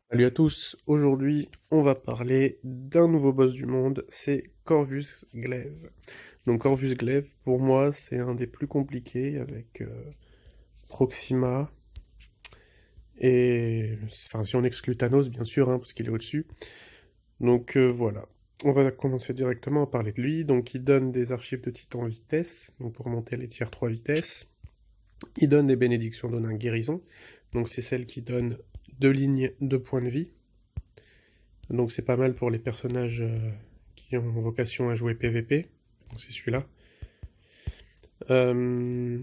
Salut à tous, aujourd'hui on va parler d'un nouveau boss du monde, c'est Corvus Glaive. Donc Corvus Glaive, pour moi, c'est un des plus compliqués avec Proxima, et enfin si on exclut Thanos bien sûr, hein, parce qu'il est au-dessus. Donc voilà, on va commencer directement à parler de lui. Donc il donne des archives de titan vitesse, donc pour monter les tiers 3 vitesses. Il donne des bénédictions d'Onin guérison, donc c'est celle qui donne 2 lignes de points de vie. Donc c'est pas mal pour les personnages qui ont vocation à jouer PVP. Donc c'est celui-là. Euh,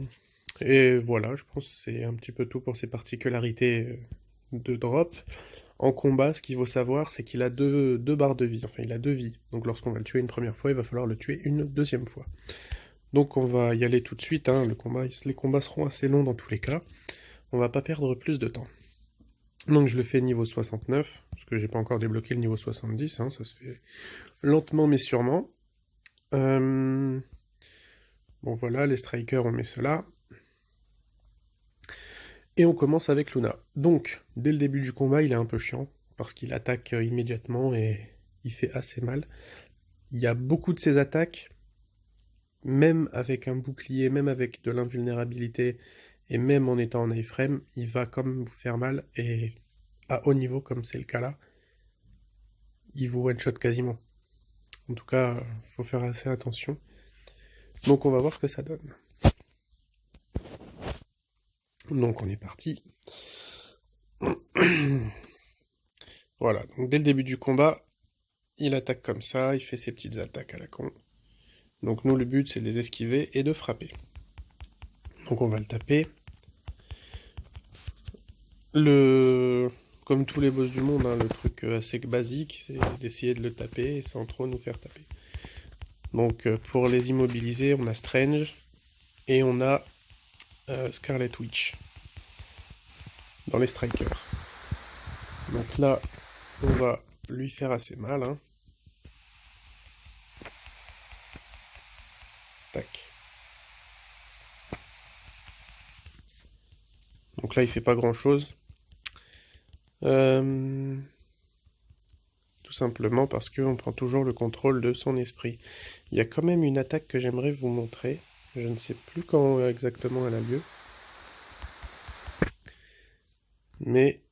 et voilà, je pense que c'est un petit peu tout pour ses particularités de drop. En combat, ce qu'il faut savoir, c'est qu'il a deux barres de vie. Enfin, il a deux vies. Donc lorsqu'on va le tuer une première fois, il va falloir le tuer une deuxième fois. Donc on va y aller tout de suite, hein. Les combats seront assez longs dans tous les cas. On va pas perdre plus de temps. Donc je le fais niveau 69, parce que j'ai pas encore débloqué le niveau 70, hein, ça se fait lentement mais sûrement. Bon voilà, les strikers, on met cela. Et on commence avec Luna. Donc, dès le début du combat, il est un peu chiant, parce qu'il attaque immédiatement et il fait assez mal. Il y a beaucoup de ses attaques, même avec un bouclier, même avec de l'invulnérabilité, et même en étant en iframe, il va quand même vous faire mal, et à haut niveau, comme c'est le cas là, il vous one-shot quasiment. En tout cas, faut faire assez attention. Donc on va voir ce que ça donne. Donc on est parti. Voilà, donc dès le début du combat, il attaque comme ça, il fait ses petites attaques à la con. Donc nous, le but, c'est de les esquiver et de frapper. Donc on va le taper. Comme tous les boss du monde, hein, le truc assez basique, c'est d'essayer de le taper sans trop nous faire taper. Donc pour les immobiliser, on a Strange et on a Scarlet Witch dans les strikers. Donc là, on va lui faire assez mal, hein. Tac. Donc là, il fait pas grand chose. Tout simplement parce qu'on prend toujours le contrôle de son esprit. Il y a quand même une attaque que j'aimerais vous montrer. Je ne sais plus quand exactement elle a lieu. Mais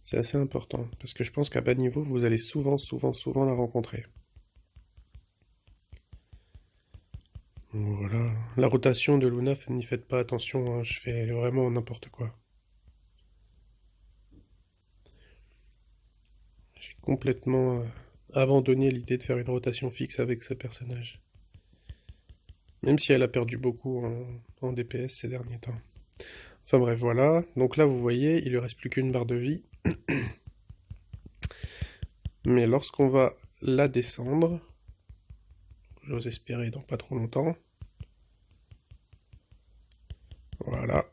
c'est assez important. Parce que je pense qu'à bas niveau, vous allez souvent la rencontrer. Voilà. La rotation de Luna, n'y faites pas attention, hein, je fais vraiment n'importe quoi. J'ai complètement abandonné l'idée de faire une rotation fixe avec ce personnage. Même si elle a perdu beaucoup en DPS ces derniers temps. Enfin bref, voilà. Donc là, vous voyez, il lui reste plus qu'une barre de vie. Mais lorsqu'on va la descendre, j'ose espérer dans pas trop longtemps, voilà,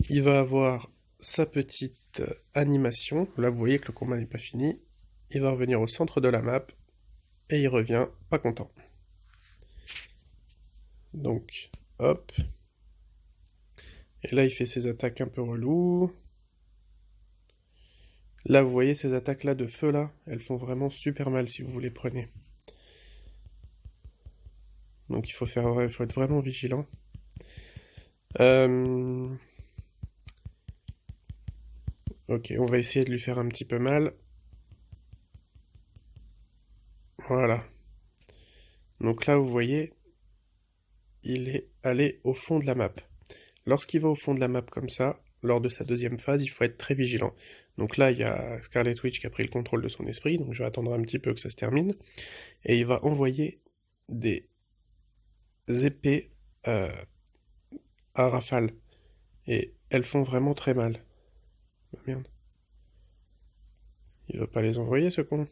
il va avoir sa petite animation. Là, vous voyez que le combat n'est pas fini. Il va revenir au centre de la map, et il revient pas content. Donc, hop. Et là, il fait ses attaques un peu reloues. Là, vous voyez ces attaques-là de feu, là, elles font vraiment super mal si vous les prenez. Donc il faut être vraiment vigilant. Ok, on va essayer de lui faire un petit peu mal. Voilà. Donc là, vous voyez, il est allé au fond de la map. Lorsqu'il va au fond de la map comme ça, lors de sa deuxième phase, il faut être très vigilant. Donc là, il y a Scarlet Witch qui a pris le contrôle de son esprit, donc je vais attendre un petit peu que ça se termine. Et il va envoyer des épées à rafale. Et elles font vraiment très mal. Oh, merde. Il va pas les envoyer, ce con.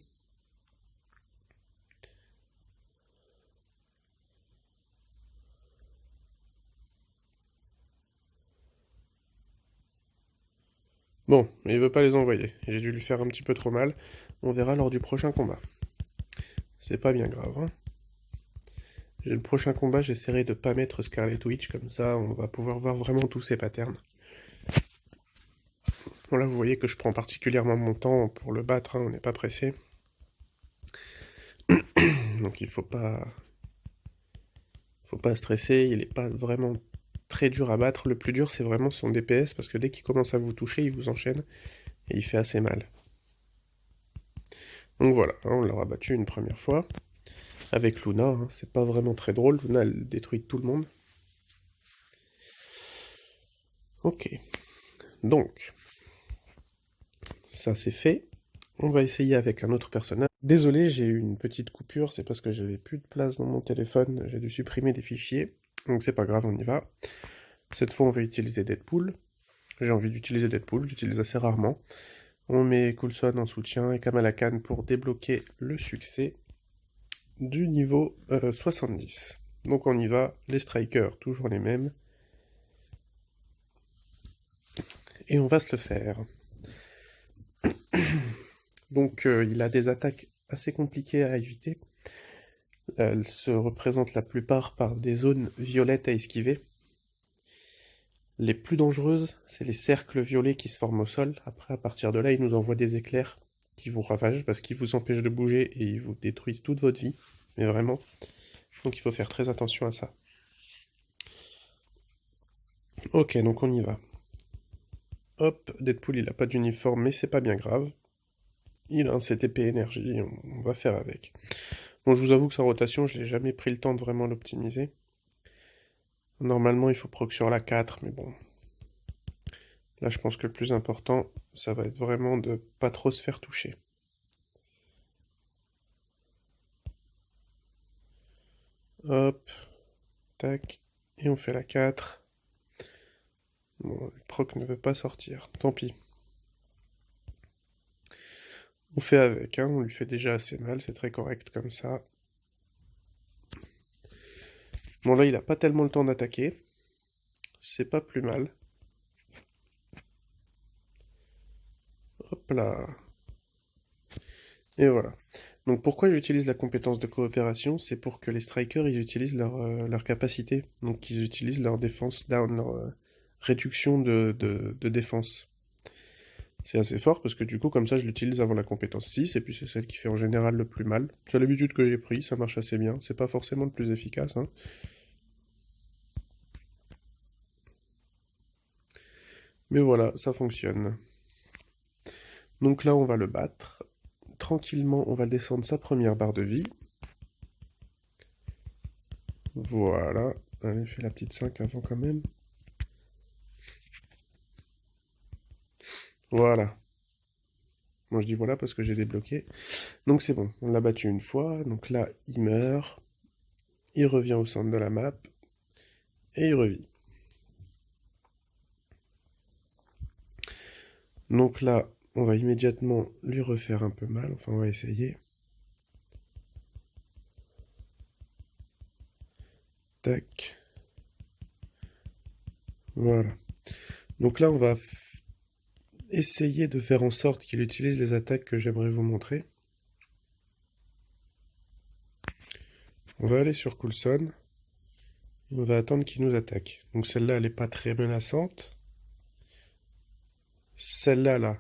Bon, mais il veut pas les envoyer. J'ai dû lui faire un petit peu trop mal. On verra lors du prochain combat. C'est pas bien grave, hein. Le prochain combat, j'essaierai de pas mettre Scarlet Witch, comme ça on va pouvoir voir vraiment tous ses patterns. Bon là vous voyez que je prends particulièrement mon temps pour le battre, hein, on n'est pas pressé. Donc il faut pas stresser, il n'est pas vraiment très dur à battre. Le plus dur c'est vraiment son DPS parce que dès qu'il commence à vous toucher, il vous enchaîne et il fait assez mal. Donc voilà, hein, on l'aura battu une première fois. Avec Luna, hein, c'est pas vraiment très drôle, Luna elle détruit tout le monde. Ok, donc ça c'est fait. On va essayer avec un autre personnage. Désolé, j'ai eu une petite coupure, c'est parce que j'avais plus de place dans mon téléphone, j'ai dû supprimer des fichiers, donc c'est pas grave, on y va. Cette fois on va utiliser Deadpool. J'ai envie d'utiliser Deadpool, j'utilise assez rarement. On met Coulson en soutien et Kamala Khan pour débloquer le succès du niveau 70. Donc on y va, les strikers, toujours les mêmes. Et on va se le faire. Donc il a des attaques assez compliquées à éviter. Elles se représentent la plupart par des zones violettes à esquiver. Les plus dangereuses, c'est les cercles violets qui se forment au sol. Après, à partir de là, il nous envoie des éclairs qui vous ravagent parce qu'ils vous empêchent de bouger et ils vous détruisent toute votre vie. Mais vraiment. Donc il faut faire très attention à ça. Ok, donc on y va. Hop, Deadpool il a pas d'uniforme, mais c'est pas bien grave. Il a un CTP énergie, on va faire avec. Bon, je vous avoue que sa rotation, je l'ai jamais pris le temps de vraiment l'optimiser. Normalement, il faut proc sur la 4, mais bon. Là, je pense que le plus important, ça va être vraiment de pas trop se faire toucher. Hop, tac, et on fait la 4. Bon, le proc ne veut pas sortir, tant pis. On fait avec, hein, on lui fait déjà assez mal, c'est très correct comme ça. Bon là, il a pas tellement le temps d'attaquer. C'est pas plus mal. Hop là. Et voilà. Donc pourquoi j'utilise la compétence de coopération? C'est pour que les strikers, ils utilisent leur capacité. Donc ils utilisent leur défense down, leur réduction de défense. C'est assez fort parce que du coup, comme ça, je l'utilise avant la compétence 6, et puis c'est celle qui fait en général le plus mal. C'est l'habitude que j'ai pris, ça marche assez bien. C'est pas forcément le plus efficace, hein. Mais voilà, ça fonctionne. Donc là, on va le battre. Tranquillement, on va descendre sa première barre de vie. Voilà. Allez, fais la petite 5 avant quand même. Voilà. Moi, je dis voilà parce que j'ai débloqué. Donc c'est bon, on l'a battu une fois. Donc là, il meurt. Il revient au centre de la map. Et il revit. Donc là, on va immédiatement lui refaire un peu mal. Enfin, on va essayer. Tac. Voilà. Donc là, on va essayer de faire en sorte qu'il utilise les attaques que j'aimerais vous montrer. On va aller sur Coulson. On va attendre qu'il nous attaque. Donc celle-là, elle n'est pas très menaçante. Celle-là, là,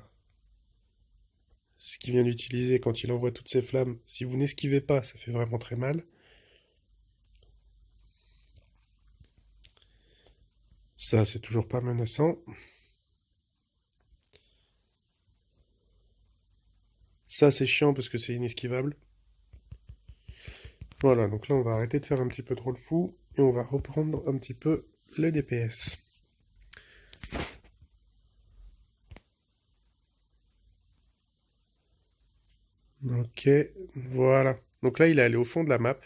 ce qu'il vient d'utiliser quand il envoie toutes ses flammes, si vous n'esquivez pas, ça fait vraiment très mal. Ça, c'est toujours pas menaçant. Ça, c'est chiant parce que c'est inesquivable. Voilà, donc là, on va arrêter de faire un petit peu trop le fou et on va reprendre un petit peu le DPS. Ok, voilà. Donc là, il est allé au fond de la map.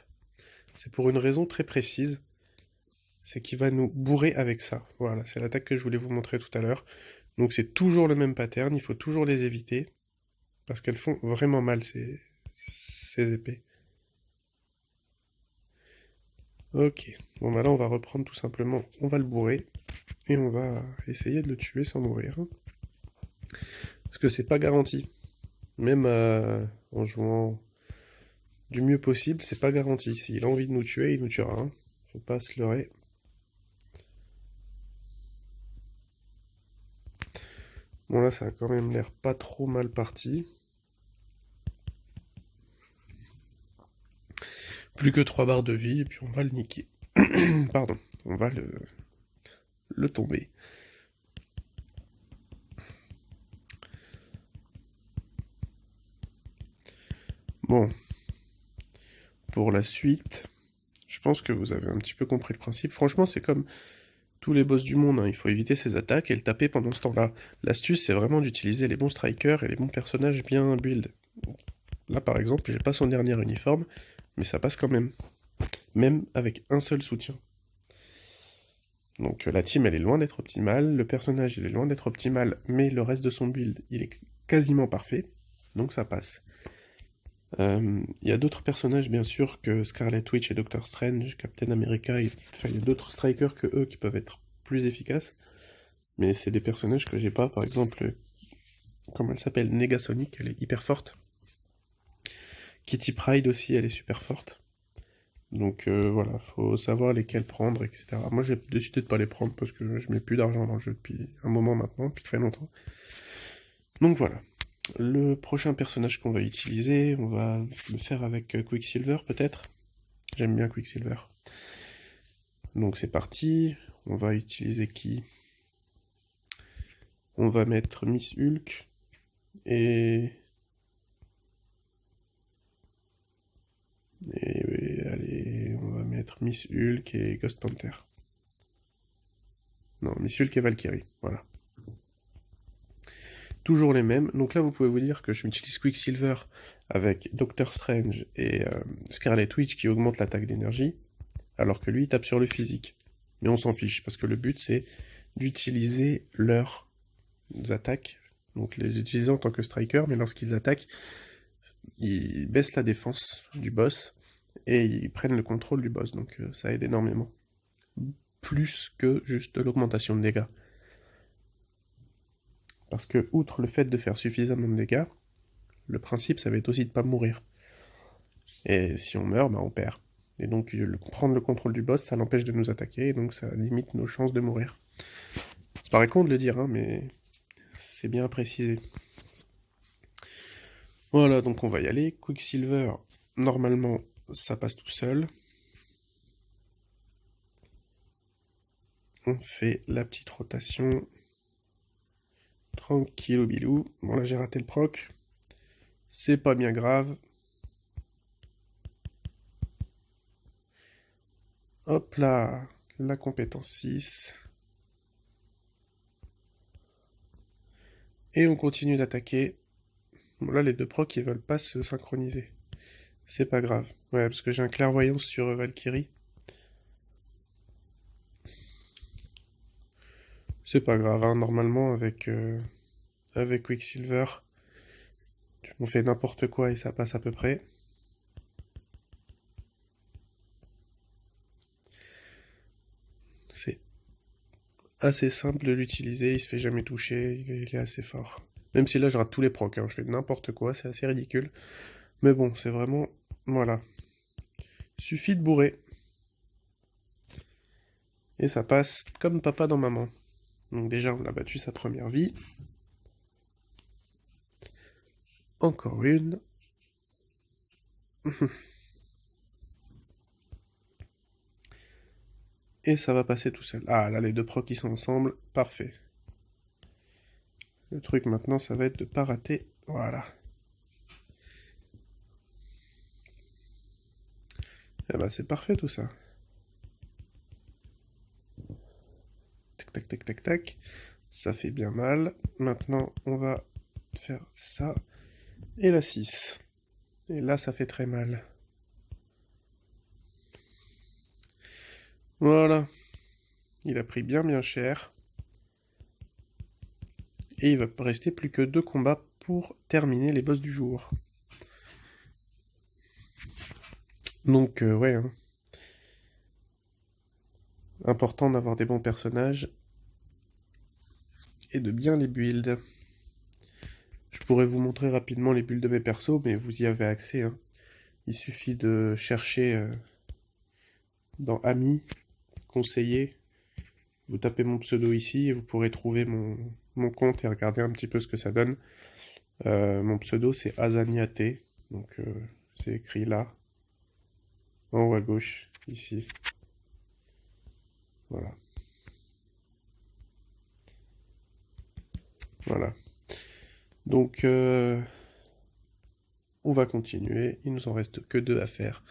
C'est pour une raison très précise. C'est qu'il va nous bourrer avec ça. Voilà, c'est l'attaque que je voulais vous montrer tout à l'heure. Donc c'est toujours le même pattern, il faut toujours les éviter. Parce qu'elles font vraiment mal, ces épées. Ok, bon bah là on va reprendre tout simplement, on va le bourrer. Et on va essayer de le tuer sans mourir. Parce que c'est pas garanti. Même en jouant du mieux possible, c'est pas garanti. S'il a envie de nous tuer, il nous tuera. Hein. Faut pas se leurrer. Bon là ça a quand même l'air pas trop mal parti. Plus que 3 barres de vie, et puis on va le niquer. Pardon, on va le tomber. Bon, pour la suite, je pense que vous avez un petit peu compris le principe. Franchement, c'est comme tous les boss du monde, hein. Il faut éviter ses attaques et le taper pendant ce temps-là. L'astuce, c'est vraiment d'utiliser les bons strikers et les bons personnages bien build. Là, par exemple, j'ai pas son dernier uniforme, mais ça passe quand même. Même avec un seul soutien. Donc la team, elle est loin d'être optimale, le personnage, il est loin d'être optimal, mais le reste de son build, il est quasiment parfait, donc ça passe. Il y a d'autres personnages, bien sûr, que Scarlet Witch et Doctor Strange, Captain America, enfin, il y a d'autres strikers que eux qui peuvent être plus efficaces, mais c'est des personnages que j'ai pas, par exemple, comment elle s'appelle, Negasonic, elle est hyper forte. Kitty Pryde aussi, elle est super forte. Donc voilà, faut savoir lesquels prendre, etc. Moi j'ai décidé de pas les prendre parce que je mets plus d'argent dans le jeu depuis un moment maintenant, depuis très longtemps. Donc voilà. Le prochain personnage qu'on va utiliser, on va le faire avec Quicksilver peut-être. J'aime bien Quicksilver. Donc c'est parti. On va utiliser qui? On va mettre Miss Hulk et... allez, on va mettre Miss Hulk et Ghost Panther. Non, Miss Hulk et Valkyrie, voilà. Toujours les mêmes. Donc là, vous pouvez vous dire que je m'utilise Quicksilver avec Doctor Strange et Scarlet Witch qui augmente l'attaque d'énergie, alors que lui, il tape sur le physique. Mais on s'en fiche, parce que le but, c'est d'utiliser leurs attaques, donc les utiliser en tant que striker, mais lorsqu'ils attaquent, ils baissent la défense du boss, et ils prennent le contrôle du boss, donc ça aide énormément. Plus que juste l'augmentation de dégâts. Parce que, outre le fait de faire suffisamment de dégâts, le principe, ça va être aussi de pas mourir. Et si on meurt, bah on perd. Et donc, prendre le contrôle du boss, ça l'empêche de nous attaquer, et donc ça limite nos chances de mourir. Ça paraît con de le dire, hein, mais c'est bien à préciser. Voilà, donc on va y aller. Quicksilver, normalement, ça passe tout seul. On fait la petite rotation. Tranquillou bilou. Bon là j'ai raté le proc. C'est pas bien grave. Hop là, la compétence 6. Et on continue d'attaquer. Bon là les deux procs ils veulent pas se synchroniser. C'est pas grave. Ouais, parce que j'ai un clairvoyance sur Valkyrie. C'est pas grave, hein. Normalement avec Quicksilver, on fait n'importe quoi et ça passe à peu près. C'est assez simple de l'utiliser, il se fait jamais toucher, il est assez fort. Même si là je rate tous les procs, hein, je fais n'importe quoi, c'est assez ridicule. Mais bon, c'est vraiment... Voilà. Suffit de bourrer. Et ça passe comme papa dans maman. Donc déjà, on a battu sa première vie. Encore une. Et ça va passer tout seul. Ah, là, les deux procs qui sont ensemble, parfait. Le truc maintenant, ça va être de pas rater. Voilà. Et bah, c'est parfait tout ça. Tac, tac, tac, tac, tac. Ça fait bien mal. Maintenant, on va faire ça. Et la 6. Et là, ça fait très mal. Voilà. Il a pris bien bien cher. Et il va rester plus que 2 combats pour terminer les boss du jour. Donc, ouais. Hein. Important d'avoir des bons personnages. Et de bien les build. Je pourrais vous montrer rapidement les builds de mes persos, mais vous y avez accès. Hein. Il suffit de chercher dans Amis, Conseiller. Vous tapez mon pseudo ici et vous pourrez trouver mon compte et regarder un petit peu ce que ça donne. Mon pseudo c'est Azaniate, donc c'est écrit là, en haut à gauche, ici. Voilà. Voilà. Donc on va continuer, il nous en reste que 2 à faire.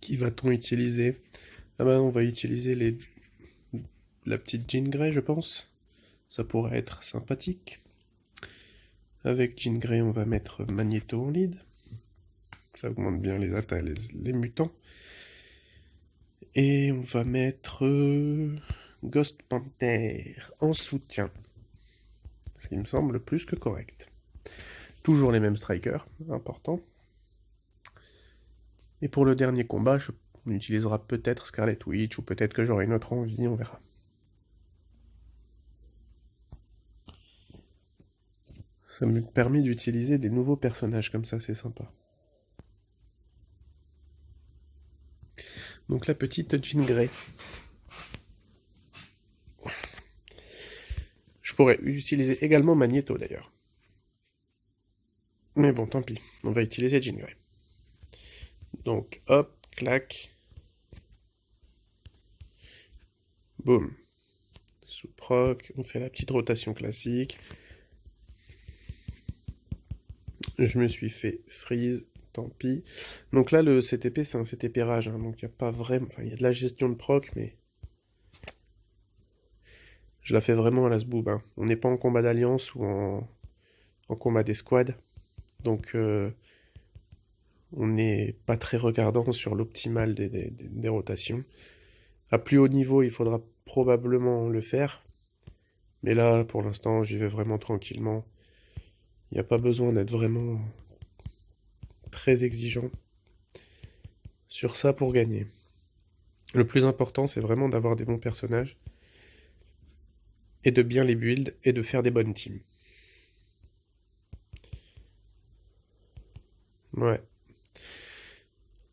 Qui va-t-on utiliser? Ah ben on va utiliser la petite Jean Grey, je pense. Ça pourrait être sympathique. Avec Jean Grey, on va mettre Magneto en lead. Ça augmente bien les attaques, les mutants. Et on va mettre Ghost Panther en soutien. Ce qui me semble plus que correct. Toujours les mêmes strikers, important. Et pour le dernier combat, on utilisera peut-être Scarlet Witch, ou peut-être que j'aurai une autre envie, on verra. Ça me permet d'utiliser des nouveaux personnages comme ça, c'est sympa. Donc la petite Jean Grey. Je pourrais utiliser également Magneto d'ailleurs. Mais bon, tant pis, on va utiliser Jean Grey. Donc hop, clac. Boum. Sous proc, on fait la petite rotation classique. Je me suis fait freeze, tant pis. Donc là, le CTP, c'est un CTP rage, hein, donc il n'y a pas vraiment... Enfin, il y a de la gestion de proc, mais... Je la fais vraiment à la sboob, hein. On n'est pas en combat d'alliance ou en combat d'escouade, donc on n'est pas très regardant sur l'optimal des rotations. À plus haut niveau, il faudra probablement le faire, mais là, pour l'instant, j'y vais vraiment tranquillement. Il n'y a pas besoin d'être vraiment très exigeant sur ça pour gagner. Le plus important, c'est vraiment d'avoir des bons personnages, et de bien les build, et de faire des bonnes teams. Ouais.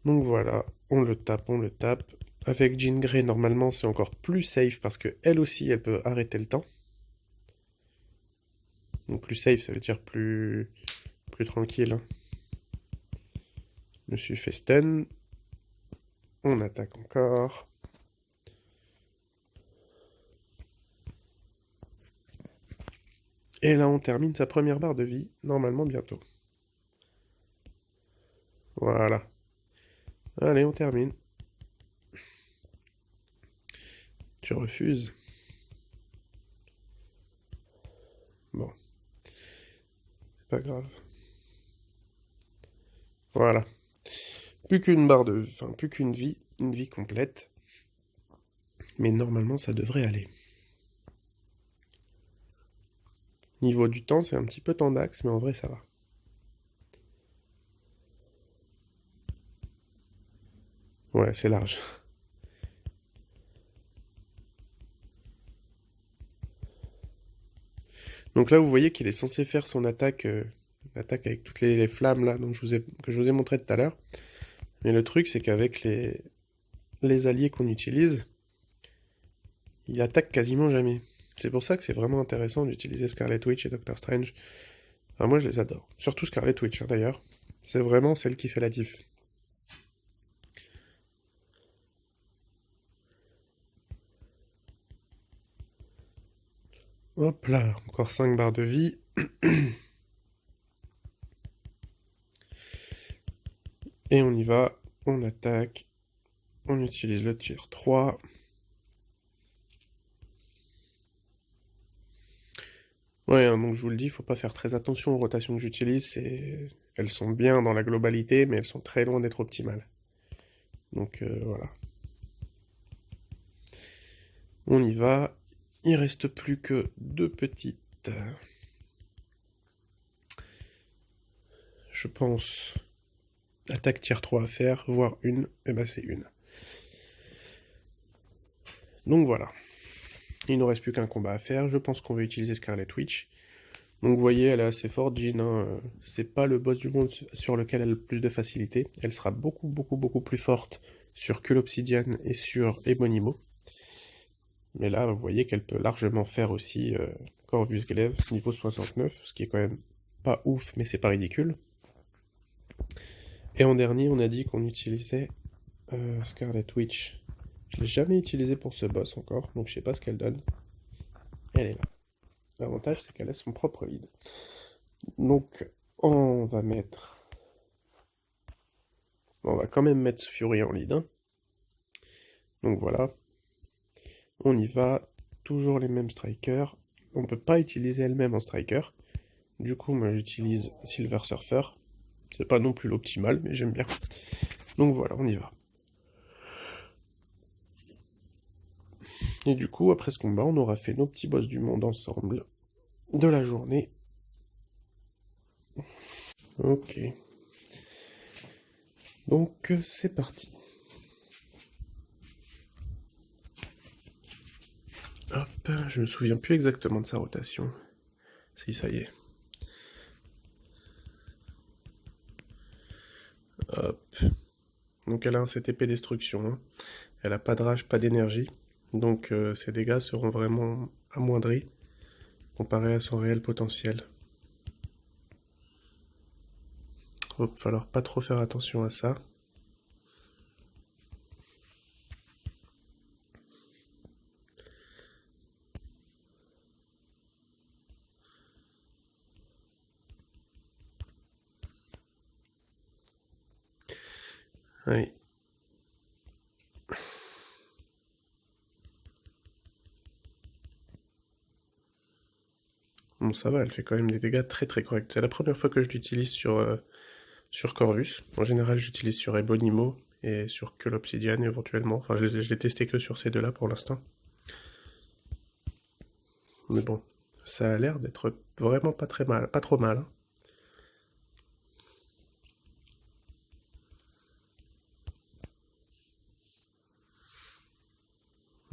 Donc voilà, on le tape, on le tape. Avec Jean Grey, normalement, c'est encore plus safe, parce que elle aussi, elle peut arrêter le temps. Donc plus safe, ça veut dire plus tranquille. Hein. Je me suis fait stun. On attaque encore. Et là, on termine sa première barre de vie, normalement bientôt. Voilà. Allez, on termine. Tu refuses. Bon. C'est pas grave. Voilà. Plus qu'une barre de... Enfin, plus qu'une vie. Une vie complète. Mais normalement, ça devrait aller. Niveau du temps, c'est un petit peu tendax, mais en vrai, ça va. Ouais, c'est large. Donc là, vous voyez qu'il est censé faire son attaque, l'attaque avec toutes les flammes là, que je vous ai montré tout à l'heure. Mais le truc, c'est qu'avec les alliés qu'on utilise, il attaque quasiment jamais. C'est pour ça que c'est vraiment intéressant d'utiliser Scarlet Witch et Doctor Strange. Enfin, moi, je les adore. Surtout Scarlet Witch, hein, d'ailleurs. C'est vraiment celle qui fait la diff. Hop là, encore 5 barres de vie. Et on y va, on attaque, on utilise le tir 3. Ouais, hein, donc je vous le dis, faut pas faire très attention aux rotations que j'utilise, elles sont bien dans la globalité, mais elles sont très loin d'être optimales. Donc voilà. On y va. Il reste plus que 2 petites... je pense... attaque tier 3 à faire, voire une. Et ben c'est une. Donc voilà. Il ne reste plus qu'un combat à faire. Je pense qu'on va utiliser Scarlet Witch. Donc vous voyez, elle est assez forte, Jean. Hein. C'est pas le boss du monde sur lequel elle a le plus de facilité. Elle sera beaucoup plus forte sur que l'Obsidian et sur Ebonimo. Mais là, vous voyez qu'elle peut largement faire aussi Corvus Glaive niveau 69, ce qui est quand même pas ouf, mais c'est pas ridicule. Et en dernier, on a dit qu'on utilisait Scarlet Witch. Je l'ai jamais utilisé pour ce boss encore, donc je sais pas ce qu'elle donne. Elle est là. L'avantage, c'est qu'elle a son propre lead. Donc, on va mettre... On va quand même mettre Fury en lead. Hein. Donc voilà. On y va. Toujours les mêmes strikers. On peut pas utiliser elle-même en striker. Du coup, moi, j'utilise Silver Surfer. C'est pas non plus l'optimal, mais j'aime bien. Donc voilà, on y va. Et du coup, après ce combat, on aura fait nos petits boss du monde ensemble. De la journée. Ok. Donc, c'est parti. Hop, je me souviens plus exactement de sa rotation. Si, ça y est. Hop. Donc elle a un CTP destruction. Hein. Elle a pas de rage, pas d'énergie. Donc ses dégâts seront vraiment amoindris comparé à son réel potentiel. Il va falloir pas trop faire attention à ça. Oui. Bon, ça va, elle fait quand même des dégâts très très corrects. C'est la première fois que je l'utilise sur Corvus. En général, j'utilise sur Ebonimo et sur que l'Obsidian éventuellement. Enfin, je l'ai testé que sur ces deux-là pour l'instant. Mais bon, ça a l'air d'être vraiment pas très mal, pas trop mal. Hein.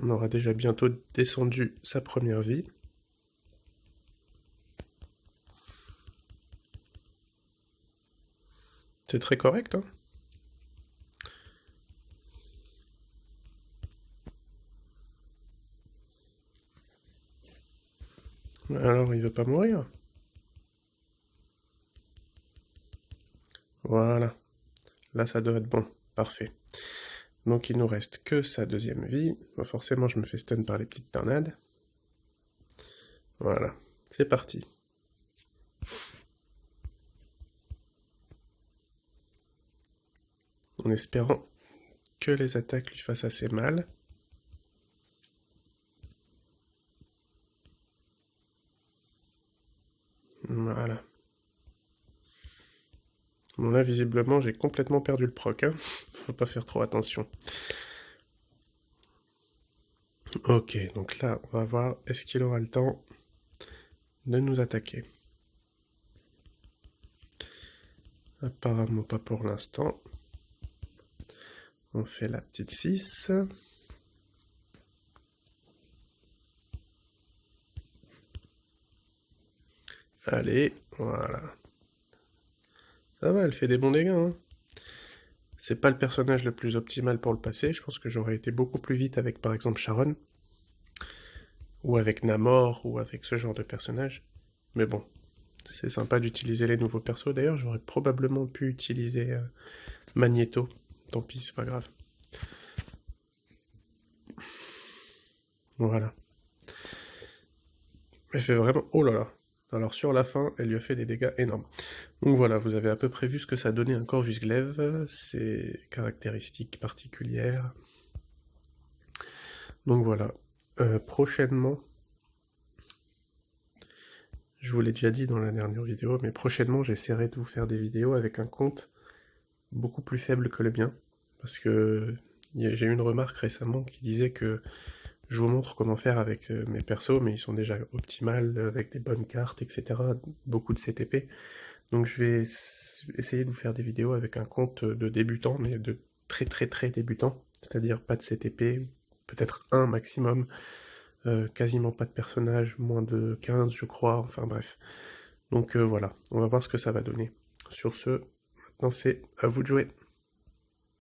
On aura déjà bientôt descendu sa première vie. C'est très correct, hein. Alors, il veut pas mourir. Voilà. Là, ça doit être bon. Parfait. Donc, il nous reste que sa deuxième vie. Bon, forcément, je me fais stun par les petites tornades. Voilà. C'est parti. En espérant que les attaques lui fassent assez mal. Voilà. Bon là, visiblement, j'ai complètement perdu le proc. Hein. Faut pas faire trop attention. Ok, donc là, on va voir, est-ce qu'il aura le temps de nous attaquer? Apparemment pas pour l'instant. On fait la petite 6. Allez, voilà. Ça va, elle fait des bons dégâts. Hein. C'est pas le personnage le plus optimal pour le passer. Je pense que j'aurais été beaucoup plus vite avec par exemple Sharon. Ou avec Namor, ou avec ce genre de personnage. Mais bon, c'est sympa d'utiliser les nouveaux persos. D'ailleurs, j'aurais probablement pu utiliser Magneto. Tant pis, c'est pas grave. Voilà. Elle fait vraiment... Oh là là. Alors sur la fin, elle lui a fait des dégâts énormes. Donc voilà, vous avez à peu près vu ce que ça donnait un Corvus Glaive, ses caractéristiques particulières. Donc voilà. Prochainement, je vous l'ai déjà dit dans la dernière vidéo, mais prochainement j'essaierai de vous faire des vidéos avec un compte beaucoup plus faible que le mien. Parce que j'ai eu une remarque récemment qui disait que je vous montre comment faire avec mes persos, mais ils sont déjà optimales, avec des bonnes cartes, etc. Beaucoup de CTP. Donc je vais essayer de vous faire des vidéos avec un compte de débutant, mais de très très très débutant. C'est-à-dire pas de CTP, peut-être un maximum, quasiment pas de personnages, moins de 15 je crois, enfin bref. Donc voilà, on va voir ce que ça va donner. Sur ce, maintenant c'est à vous de jouer.